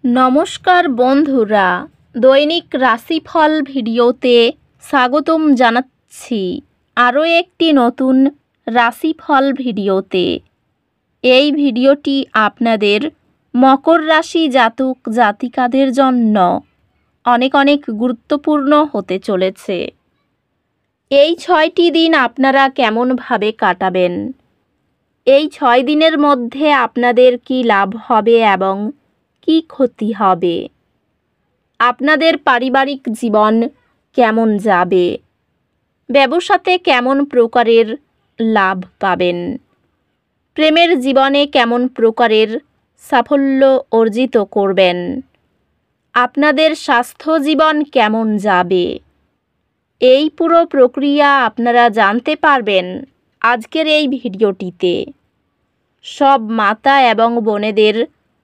নমস্কার বন্ধুরা, দৈনিক রাশিফল ভিডিওতে স্বাগতম জানাচ্ছি আরও একটি নতুন রাশিফল ভিডিওতে। এই ভিডিওটি আপনাদের মকর রাশি জাতক জাতিকাদের জন্য অনেক অনেক গুরুত্বপূর্ণ হতে চলেছে। এই 6টি দিন আপনারা কেমনভাবে কাটাবেন, এই 6 দিনের মধ্যে আপনাদের কি লাভ হবে এবং কি ক্ষতি হবে, আপনাদের পারিবারিক জীবন কেমন যাবে, ব্যবসাতে কেমন প্রকারের লাভ পাবেন, প্রেমের জীবনে কেমন প্রকারের সাফল্য অর্জিত করবেন, আপনাদের স্বাস্থ্য জীবন কেমন যাবে, এই পুরো প্রক্রিয়া আপনারা জানতে পারবেন আজকের এই ভিডিওটিতে। সব মাতা এবং বোনেদের,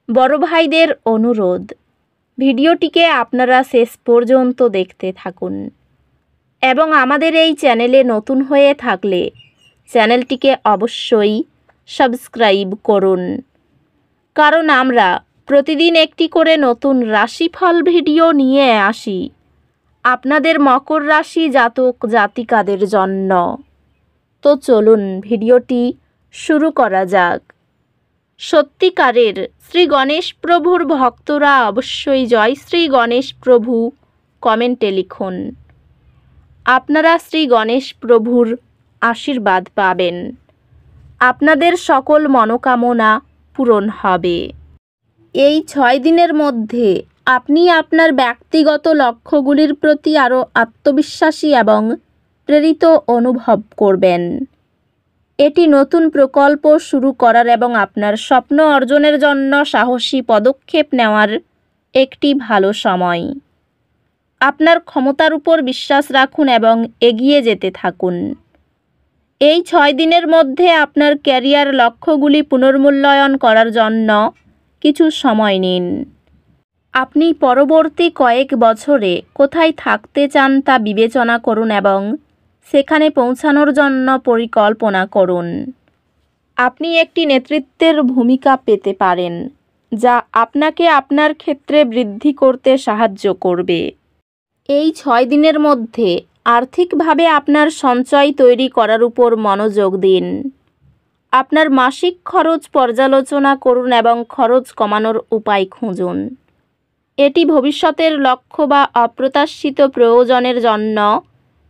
বড় ভাইদের অনুরোধ, ভিডিওটিকে আপনারা শেষ পর্যন্ত দেখতে থাকুন এবং আমাদের এই চ্যানেলে নতুন হয়ে থাকলে চ্যানেলটিকে অবশ্যই সাবস্ক্রাইব করুন, কারণ আমরা প্রতিদিন একটি করে নতুন রাশিফল ভিডিও নিয়ে আসি আপনাদের মকর রাশি জাতক জাতিকাদের জন্য। তো চলুন ভিডিওটি শুরু করা যাক। সত্যিকারের শ্রী গণেশ প্রভুর ভক্তরা অবশ্যই জয় শ্রী গণেশ প্রভু কমেন্টে লিখুন। আপনারা শ্রী গণেশ প্রভুর আশীর্বাদ পাবেন, আপনাদের সকল মনোকামনা পূরণ হবে। এই 6 দিনের মধ্যে আপনি আপনার ব্যক্তিগত লক্ষ্যগুলির প্রতি আরও আত্মবিশ্বাসী এবং প্রেরিত অনুভব করবেন। এটি নতুন প্রকল্প শুরু করার এবং আপনার স্বপ্ন অর্জনের জন্য সাহসী পদক্ষেপ নেওয়ার একটি ভালো সময়। আপনার ক্ষমতার উপর বিশ্বাস রাখুন এবং এগিয়ে যেতে থাকুন। এই 6 দিনের মধ্যে আপনার ক্যারিয়ার লক্ষ্যগুলি পুনর্মূল্যায়ন করার জন্য কিছু সময় নিন। আপনি পরবর্তী কয়েক বছরে কোথায় থাকতে চান তা বিবেচনা করুন এবং সেখানে পৌঁছানোর জন্য পরিকল্পনা করুন। আপনি একটি নেতৃত্বের ভূমিকা পেতে পারেন, যা আপনাকে আপনার ক্ষেত্রে বৃদ্ধি করতে সাহায্য করবে। এই 6 দিনের মধ্যে আর্থিকভাবে আপনার সঞ্চয় তৈরি করার উপর মনোযোগ দিন। আপনার মাসিক খরচ পর্যালোচনা করুন এবং খরচ কমানোর উপায় খুঁজুন। এটি ভবিষ্যতের লক্ষ্য বা অপ্রত্যাশিত প্রয়োজনের জন্য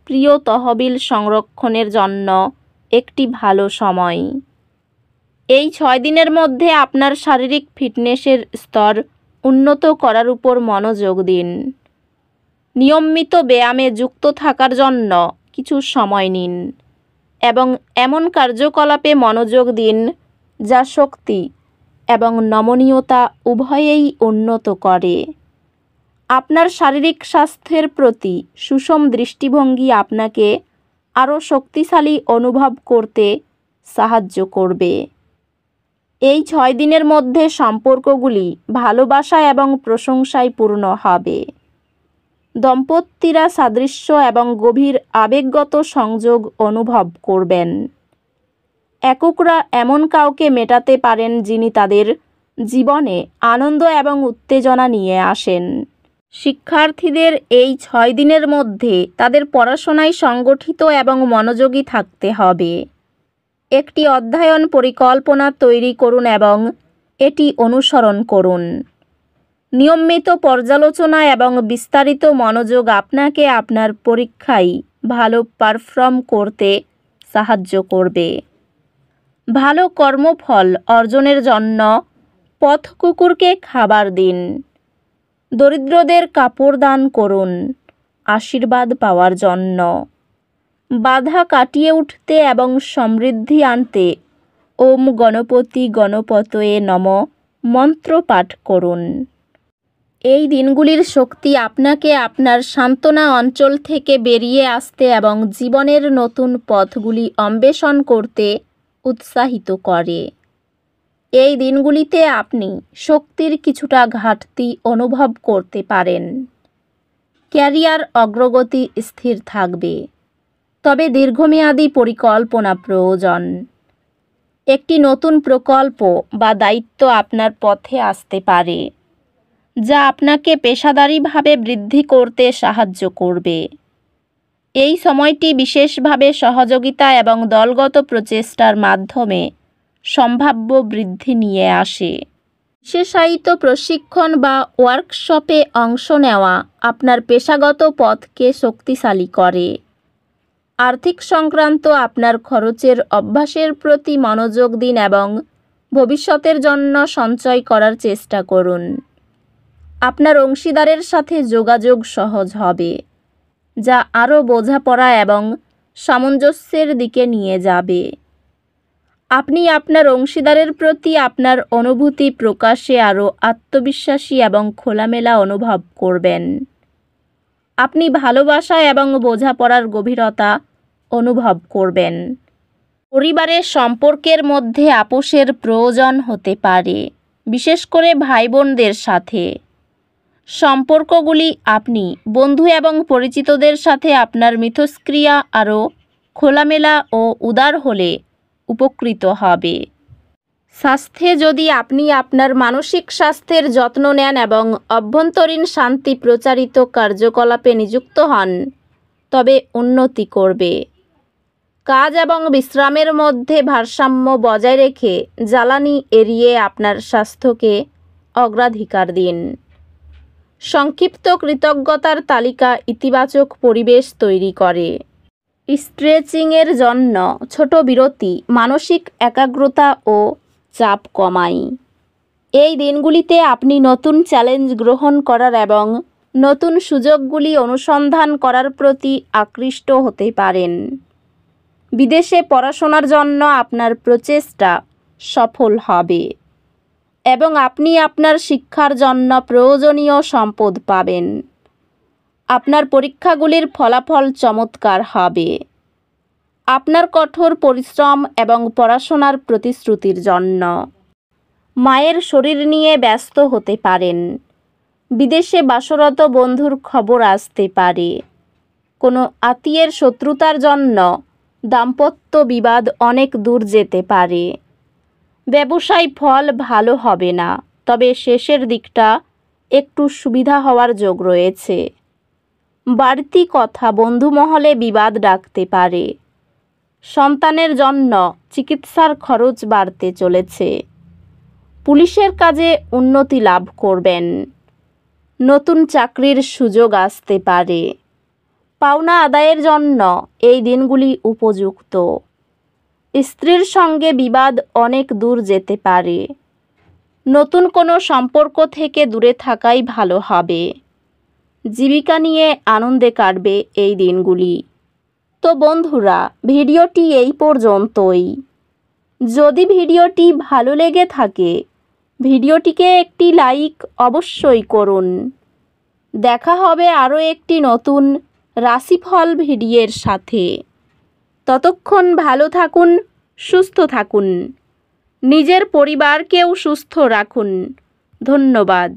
প্রিয় তহবিল সংরক্ষণের জন্য একটি ভালো সময়। এই 6 দিনের মধ্যে আপনার শারীরিক ফিটনেসের স্তর উন্নত করার উপর মনোযোগ দিন। নিয়মিত ব্যায়ামে যুক্ত থাকার জন্য কিছু সময় নিন এবং এমন কার্যকলাপে মনোযোগ দিন যা শক্তি এবং নমনীয়তা উভয়েই উন্নত করে। আপনার শারীরিক স্বাস্থ্যের প্রতি সুষম দৃষ্টিভঙ্গি আপনাকে আরও শক্তিশালী অনুভব করতে সাহায্য করবে। এই 6 দিনের মধ্যে সম্পর্কগুলি ভালোবাসা এবং প্রশংসায় পূর্ণ হবে। দম্পতিরা সাদৃশ্য এবং গভীর আবেগগত সংযোগ অনুভব করবেন। এককরা এমন কাউকে মেটাতে পারেন যিনি তাদের জীবনে আনন্দ এবং উত্তেজনা নিয়ে আসেন। শিক্ষার্থীদের এই 6 দিনের মধ্যে তাদের পড়াশোনায় সংগঠিত এবং মনোযোগী থাকতে হবে। একটি অধ্যয়ন পরিকল্পনা তৈরি করুন এবং এটি অনুসরণ করুন। নিয়মিত পর্যালোচনা এবং বিস্তারিত মনোযোগ আপনাকে আপনার পরীক্ষায় ভালো পারফর্ম করতে সাহায্য করবে। ভালো কর্মফল অর্জনের জন্য পথ কুকুরকে খাবার দিন। দরিদ্রদের কাপড় দান করুন আশীর্বাদ পাওয়ার জন্য। বাধা কাটিয়ে উঠতে এবং সমৃদ্ধি আনতে ওম গণপতি গণপতয়ে নমঃ মন্ত্র পাঠ করুন। এই দিনগুলির শক্তি আপনাকে আপনার সান্ত্বনা অঞ্চল থেকে বেরিয়ে আসতে এবং জীবনের নতুন পথগুলি অন্বেষণ করতে উৎসাহিত করে। এই দিনগুলিতে আপনি শক্তির কিছুটা ঘাটতি অনুভব করতে পারেন। ক্যারিয়ার অগ্রগতি স্থির থাকবে, তবে দীর্ঘমেয়াদী পরিকল্পনা প্রয়োজন। একটি নতুন প্রকল্প বা দায়িত্ব আপনার পথে আসতে পারে, যা আপনাকে পেশাদারিভাবে বৃদ্ধি করতে সাহায্য করবে। এই সময়টি বিশেষভাবে সহযোগিতা এবং দলগত প্রচেষ্টার মাধ্যমে সম্ভাব্য বৃদ্ধি নিয়ে আসে। বিশেষায়িত প্রশিক্ষণ বা ওয়ার্কশপে অংশ নেওয়া আপনার পেশাগত পথকে শক্তিশালী করে। আর্থিক সংক্রান্ত আপনার খরচের অভ্যাসের প্রতি মনোযোগ দিন এবং ভবিষ্যতের জন্য সঞ্চয় করার চেষ্টা করুন। আপনার অংশীদারের সাথে যোগাযোগ সহজ হবে, যা আরও বোঝাপড়া এবং সামঞ্জস্যের দিকে নিয়ে যাবে। আপনি আপনার অংশীদারের প্রতি আপনার অনুভূতি প্রকাশে আরও আত্মবিশ্বাসী এবং খোলামেলা অনুভব করবেন। আপনি ভালোবাসা এবং বোঝাপড়ার গভীরতা অনুভব করবেন। পরিবারের সম্পর্কের মধ্যে আপোষের প্রয়োজন হতে পারে, বিশেষ করে ভাই বোনদের সাথে। সম্পর্কগুলি আপনি বন্ধু এবং পরিচিতদের সাথে আপনার মিথস্ক্রিয়া আরও খোলামেলা ও উদার হলে উপকৃত হবে। স্বাস্থ্যে যদি আপনি আপনার মানসিক স্বাস্থ্যের যত্ন নেন এবং অভ্যন্তরীণ শান্তি প্রচারিত কার্যকলাপে নিযুক্ত হন, তবে উন্নতি করবে। কাজ এবং বিশ্রামের মধ্যে ভারসাম্য বজায় রেখে জ্বালানি এড়িয়ে আপনার স্বাস্থ্যকে অগ্রাধিকার দিন। সংক্ষিপ্ত কৃতজ্ঞতার তালিকা ইতিবাচক পরিবেশ তৈরি করে। স্ট্রেচিংয়ের জন্য ছোট বিরতি মানসিক একাগ্রতা ও চাপ কমায়। এই দিনগুলিতে আপনি নতুন চ্যালেঞ্জ গ্রহণ করার এবং নতুন সুযোগগুলি অনুসন্ধান করার প্রতি আকৃষ্ট হতে পারেন। বিদেশে পড়াশোনার জন্য আপনার প্রচেষ্টা সফল হবে এবং আপনি আপনার শিক্ষার জন্য প্রয়োজনীয় সম্পদ পাবেন। আপনার পরীক্ষাগুলির ফলাফল চমৎকার হবে। আপনার কঠোর পরিশ্রম এবং পড়াশোনার প্রতিশ্রুতির জন্য মায়ের শরীর নিয়ে ব্যস্ত হতে পারেন। বিদেশে বাসরত বন্ধুর খবর আসতে পারে। কোনো আত্মীয়ের শত্রুতার জন্য দাম্পত্য বিবাদ অনেক দূর যেতে পারে। ব্যবসায় ফল ভালো হবে না, তবে শেষের দিকটা একটু সুবিধা হওয়ার যোগ রয়েছে। বাড়তি কথা বন্ধু মহলে বিবাদ ডাকতে পারে। সন্তানের জন্য চিকিৎসার খরচ বাড়তে চলেছে। পুলিশের কাজে উন্নতি লাভ করবেন। নতুন চাকরির সুযোগ আসতে পারে। পাওনা আদায়ের জন্য এই দিনগুলি উপযুক্ত। স্ত্রীর সঙ্গে বিবাদ অনেক দূর যেতে পারে। নতুন কোনো সম্পর্ক থেকে দূরে থাকাই ভালো হবে। জীবিকা নিয়ে আনন্দে কাটবে এই দিনগুলি। তো বন্ধুরা, ভিডিওটি এই পর্যন্তই। যদি ভিডিওটি ভালো লেগে থাকে, ভিডিওটিকে একটি লাইক অবশ্যই করুন। দেখা হবে আরও একটি নতুন রাশিফল ভিডিওর সাথে। ততক্ষণ ভালো থাকুন, সুস্থ থাকুন, নিজের পরিবারকেও সুস্থ রাখুন। ধন্যবাদ।